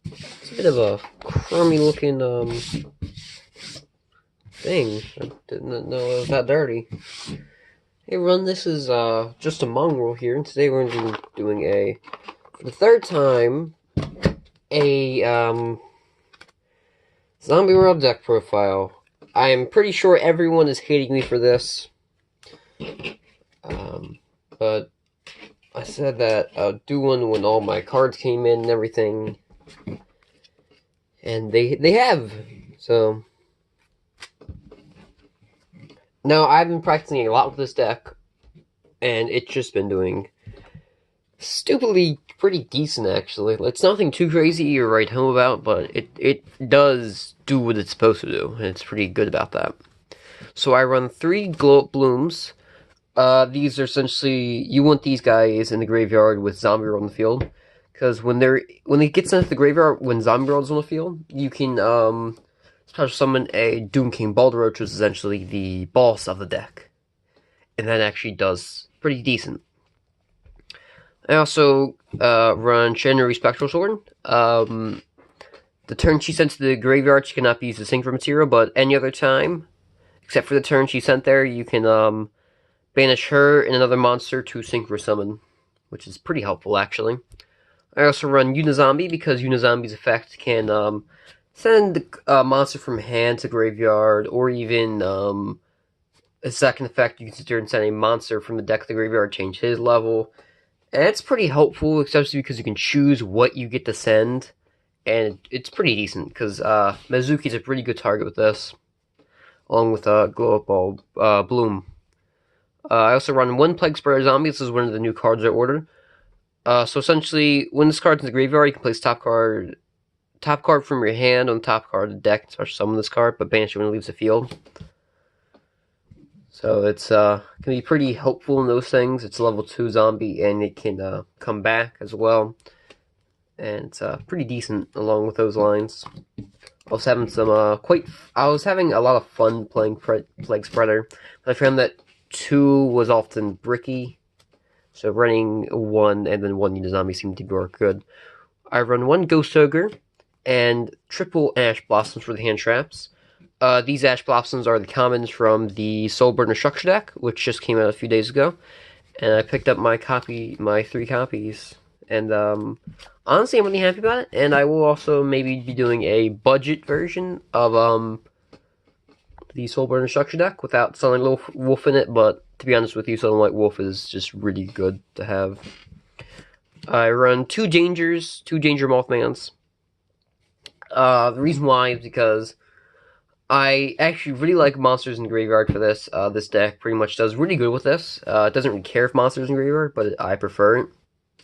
It's a bit of a crummy looking thing. I didn't know it was that dirty. Hey everyone, this is just a mongrel here, and today we're going to be doing for the third time, a Zombie World deck profile. I'm pretty sure everyone is hating me for this, but I said that I'd do one when all my cards came in and everything, and they have. So now I've been practicing a lot with this deck, and it's just been doing stupidly pretty decent, actually. It's nothing too crazy or write home about, but it does do what it's supposed to do, and it's pretty good about that. So I run 3 Glow Up Blooms. These are essentially, you want these guys in the graveyard with Zombie World on the field, because when they get sent to the graveyard when Zombie World's on the field, you can special summon a Doom King Balder, which is essentially the boss of the deck, and that actually does pretty decent. I also run Chandra Spectral Sword. The turn she sent to the graveyard, she cannot be used to sync for material, but any other time, except for the turn she sent there, you can banish her and another monster to synchro summon, which is pretty helpful, actually. I also run Unizombie, because Unizombie's effect can send a monster from hand to graveyard, or even a second effect, you can sit there and send a monster from the deck to the graveyard, change his level. And it's pretty helpful, especially because you can choose what you get to send, and it's pretty decent, because Mezuki's a pretty good target with this, along with Glow Up Ball Bloom. I also run 1 Plague Spreader Zombie. This is one of the new cards I ordered. So essentially, when this card's in the graveyard, you can place top card from your hand on the top card of the deck, especially summon this card, but banish it when it leaves the field. So it's can be pretty helpful in those things. It's a level 2 zombie, and it can come back as well. And it's pretty decent along with those lines. I was having I was having a lot of fun playing Plague Spreader. I found that 2 was often bricky, so running 1 and then 1 Unizombie seemed to work good. I run 1 Ghost Ogre and triple Ash Blossoms for the hand traps. These Ash Blossoms are the commons from the Soulburner Structure deck, which just came out a few days ago. And I picked up my 3 copies. And honestly, I'm really happy about it. And I will also maybe be doing a budget version of the Soulburner Structure deck without Sunlight Wolf in it. But to be honest with you, Sunlight Wolf is just really good to have. I run 2 Danger Mothmans. The reason why is because I actually really like monsters in the graveyard for this. This deck pretty much does really good with this. It doesn't really care if monsters in the graveyard, but I prefer it.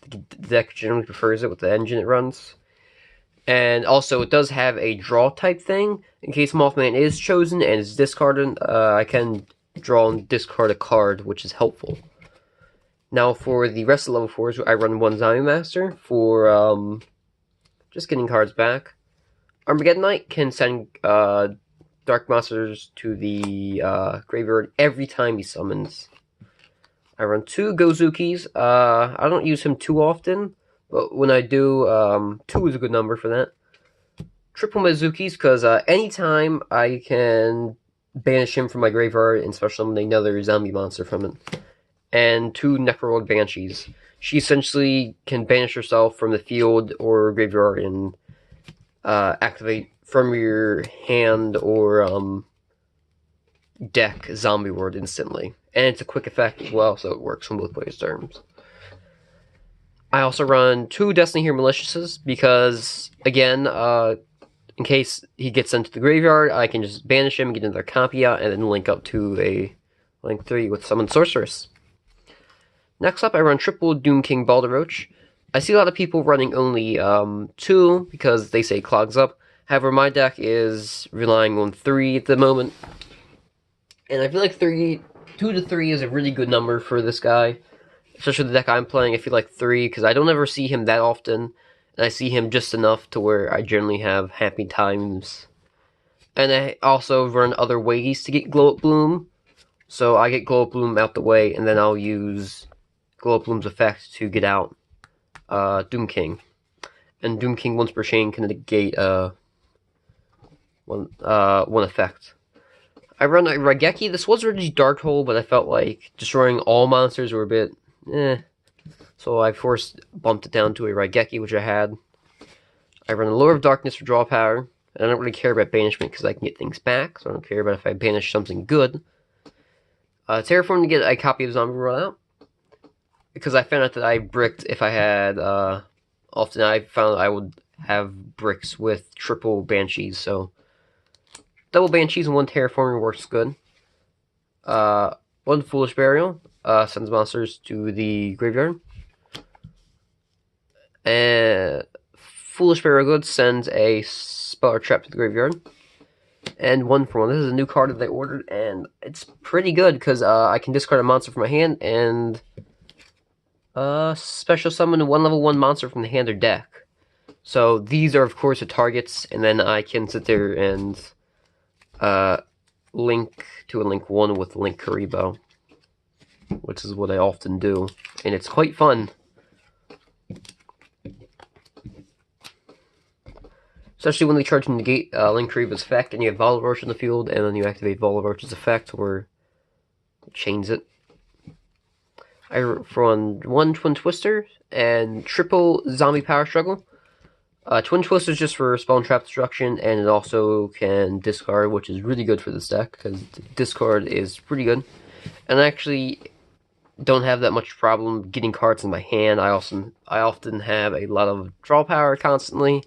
The deck generally prefers it with the engine it runs. And also, it does have a draw type thing. In case Mothman is chosen and is discarded, I can draw and discard a card, which is helpful. Now, for the rest of the level 4s, I run 1 Zombie Master for just getting cards back. Armageddon Knight can send Dark Monsters to the graveyard every time he summons. I run 2 Gozukis. I don't use him too often, but when I do, 2 is a good number for that. Triple Mezukis, because anytime I can banish him from my graveyard and special summon another zombie monster from it. And 2 Necrolord Banshees. She essentially can banish herself from the field or graveyard and activate from your hand or deck Zombie World instantly. And it's a quick effect as well, so it works on both players' terms. I also run 2 Destiny Here Maliciouses, because, again, in case he gets sent to the graveyard, I can just banish him, get another copy out, and then link up to a link 3 with Summon Sorceress. Next up, I run triple Doom King Balderoach. I see a lot of people running only 2, because they say clogs up. However, my deck is relying on 3 at the moment. And I feel like 2 to 3 is a really good number for this guy. Especially the deck I'm playing, I feel like 3, because I don't ever see him that often. And I see him just enough to where I generally have happy times. And I also run other ways to get Glow Up Bloom. So I get Glow Up Bloom out the way, and then I'll use Glow Up Bloom's effect to get out Doom King. and Doom King once per chain can negate one effect. I run a Raigeki. This was originally Dark Hole, but I felt like destroying all monsters were a bit so I bumped it down to a Raigeki, which I had. I run a Lure of Darkness for draw power, and I don't really care about banishment because I can get things back, so I don't care about if I banish something good. Terraform to get a copy of Zombie World out, because I found out that I bricked if I had, often I found I would have bricks with triple Banshees, so double Banshees and one Terraforming works good. One Foolish Burial sends monsters to the graveyard. And Foolish Burial Good sends a spell or trap to the graveyard. And 1/1. This is a new card that they ordered, and it's pretty good because I can discard a monster from my hand and special summon one level 1 monster from the hand or deck. So these are, of course, the targets, and then I can sit there and link to a Link 1 with Link Kuriboh, which is what I often do, and it's quite fun. Especially when they charge and negate Link Kuriboh's effect, and you have Volatile Roach in the field, and then you activate Volatile Roach's effect, or chains it. I run one Twin Twister, and triple Zombie Power Struggle. Twin Twister is just for spell and trap destruction, and it also can discard, which is really good for this deck, because discard is pretty good. And I actually don't have that much problem getting cards in my hand. I often have a lot of draw power constantly,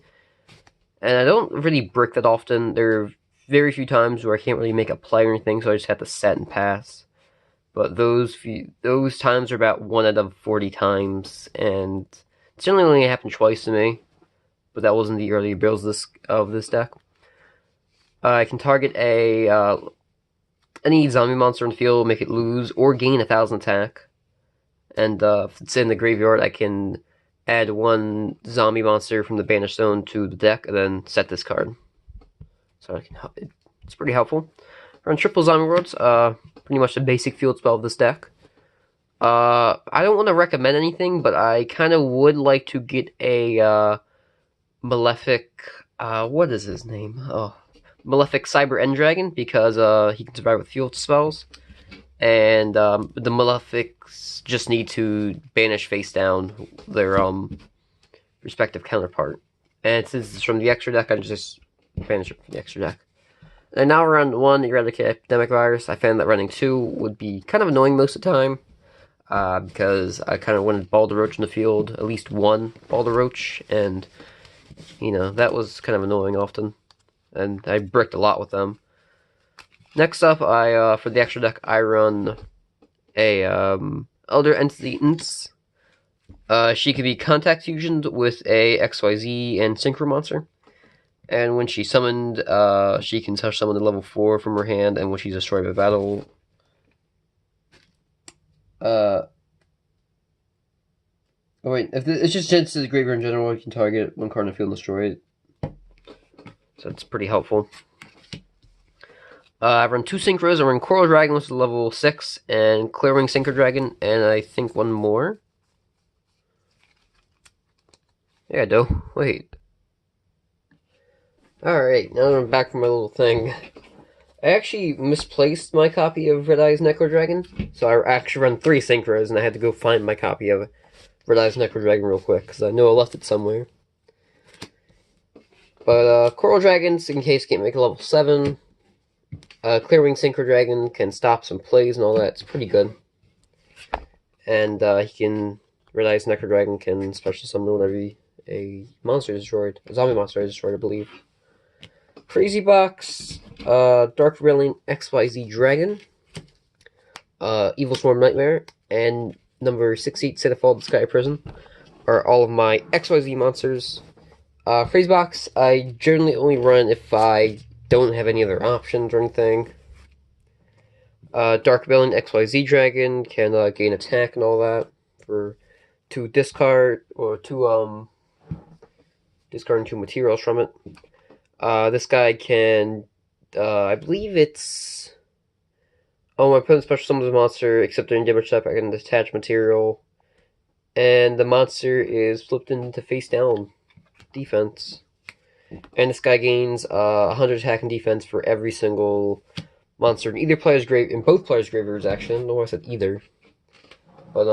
and I don't really brick that often. There are very few times where I can't really make a play or anything, so I just have to set and pass. But those times are about 1 out of 40 times, and it's generally only happened twice to me. But that wasn't the earlier builds of this deck. I can target any zombie monster in the field, make it lose or gain 1,000 attack. And if it's in the graveyard, I can add 1 zombie monster from the banished zone to the deck, and then set this card. So it's pretty helpful. Run triple Zombie Worlds, pretty much the basic field spell of this deck. I don't want to recommend anything, but I kind of would like to get a Malefic, what is his name? Oh, Malefic Cyber End Dragon, because he can survive with field spells. And the Malefics just need to banish face down their respective counterpart. And since it's from the extra deck, I just banish it from the extra deck. And now around 1, Eradicate Epidemic Virus. I found that running 2 would be kind of annoying most of the time, because I kind of wanted Balder Roach in the field, at least 1 Balder Roach, and that was kind of annoying often, and I bricked a lot with them. Next up, for the extra deck, I run a Elder Entity Ints. She can be contact fusioned with a XYZ and Synchro monster, and when she's summoned, she can touch summon a level 4 from her hand, and when she's destroyed by battle, if it's just sent to the graveyard in general, you can target 1 card in the field and destroy it. So it's pretty helpful. I run 2 Synchros. I run Coral Dragon, which is level 6, and Clearwing Synchro Dragon, and I think 1 more. Yeah, I do. Wait. Alright, now I'm back from my little thing. I actually misplaced my copy of Red Eye's Necro Dragon, so I actually run 3 Synchros, and I had to go find my copy of Red Eye's Necro Dragon real quick, because I know I left it somewhere. But Coral Dragons, in case can't make a level 7. Clearwing Synchro Dragon can stop some plays and all that. It's pretty good. And Red Eye's Necro Dragon can special summon whenever a monster is destroyed. A zombie monster is destroyed, I believe. Crazy Box, Dark Railing XYZ Dragon, Evil Swarm Nightmare, and number 68 Centerfall the Sky Prison are all of my XYZ monsters. Crazy Box, I generally only run if I don't have any other options or anything. Dark Railing XYZ Dragon can gain attack and all that for 2 discard, or 2 discarding 2 materials from it. This guy can, I believe it's, my opponent special summons a monster, except during damage type I can attach material, and the monster is flipped into face down. defense. And this guy gains 100 attack and defense for every single monster in either player's grave, in both players' graveyards, actually. I don't know why I said either. But,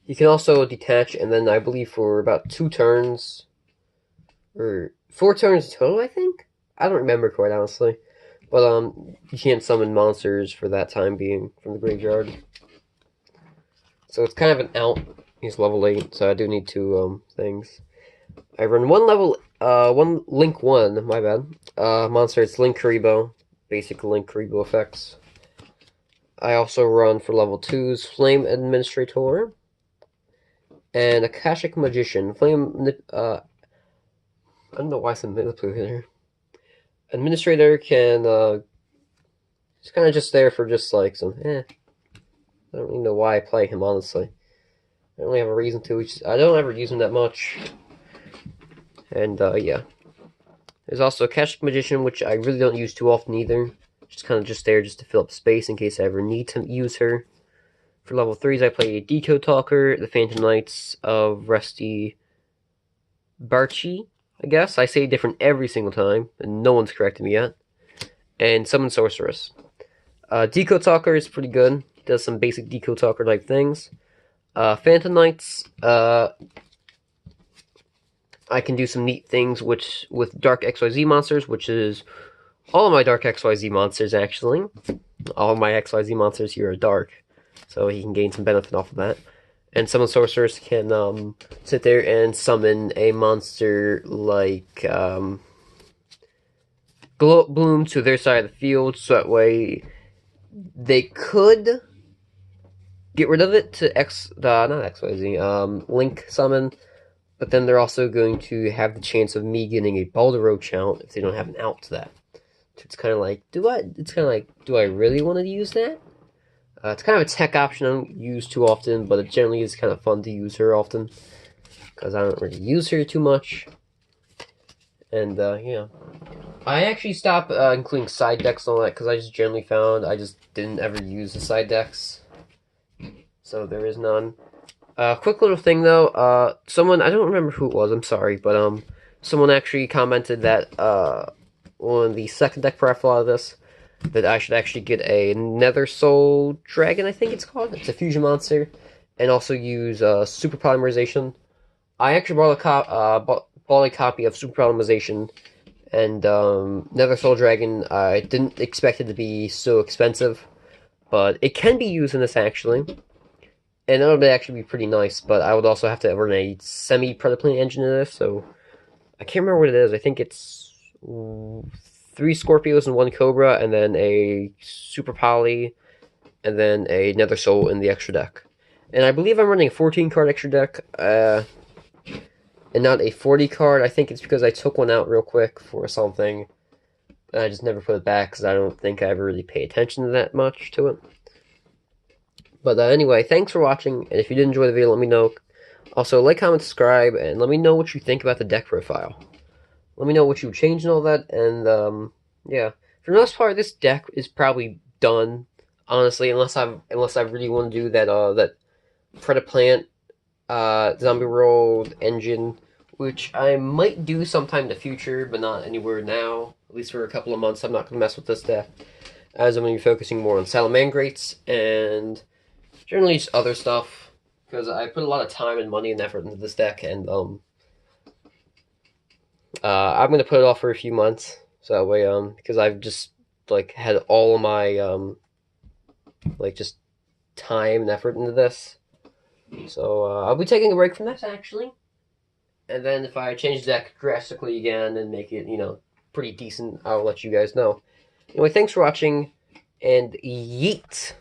you can also detach, and then I believe for about 2 turns, or 4 turns total, I think? I don't remember quite honestly. But, you can't summon monsters for that time being from the graveyard. So it's kind of an out. He's level 8, so I do need 2, things. I run one Link 1, my bad. Monster, it's Linkuriboh. Basic Linkuriboh effects. I also run for level 2's Flame Administrator. And Akashic Magician. I don't know why I said manipulator. Administrator can, he's kind of just there for just like some, I don't even know why I play him, honestly. I don't really have a reason to. I don't ever use him that much. And, yeah. There's also Akashic Magician, which I really don't use too often either. Just kind of just there just to fill up space in case I ever need to use her. For level 3s, I play Decode Talker, the Phantom Knights of Rusty Barchi, I guess. I say different every single time, and no one's corrected me yet. And Summon Sorceress. Decode Talker is pretty good. He does some basic Decode Talker type things. Phantom Knights, I can do some neat things with Dark XYZ monsters, which is all of my Dark XYZ monsters, actually. All of my XYZ monsters here are dark, so he can gain some benefit off of that. And Summon Sorcerers can sit there and summon a monster like Bloom to their side of the field, so that way they could get rid of it to not XYZ, Link summon, but then they're also going to have the chance of me getting a Balderoach out if they don't have an out to that. So it's kind of like, do I really want to use that? It's kind of a tech option I don't use too often, but it generally is kind of fun to use her often, because I don't really use her too much. And, yeah. I actually stopped including side decks and all that, because I just generally found I just didn't ever use the side decks. So there is none. Quick little thing, though. Someone, I don't remember who it was, I'm sorry, but, someone actually commented that, on the second deck profile of this, that I should actually get a Nether Soul Dragon, I think it's called. It's a fusion monster, and also use Super Polymerization. I actually bought a copy of Super Polymerization, and Nether Soul Dragon. I didn't expect it to be so expensive, but it can be used in this actually, and it would actually be pretty nice. But I would also have to run a semi-Predaplant engine in this, so I can't remember what it is. I think it's 3 Scorpios and 1 Cobra, and then a Super Poly, and then a Nether Soul in the extra deck. And I believe I'm running a 14-card extra deck, and not a 40-card. I think it's because I took one out real quick for something, and I just never put it back, because I don't think I ever really pay attention to that much to it. But anyway, thanks for watching, and if you did enjoy the video, let me know. Also, like, comment, subscribe, and let me know what you think about the deck profile. Let me know what you would change and all that, and, yeah. For the most part, this deck is probably done, honestly, unless I really want to do that Predaplant, Zombie World engine, which I might do sometime in the future, but not anywhere now. At least for a couple of months, I'm not going to mess with this deck, as I'm going to be focusing more on Salamangrates, and generally just other stuff, because I put a lot of time and money and effort into this deck, and, I'm going to put it off for a few months, so that way, because I've just, like, had all of my, like, just time and effort into this. So, I'll be taking a break from this, actually. And then if I change the deck drastically again and make it, pretty decent, I'll let you guys know. Anyway, thanks for watching, and yeet!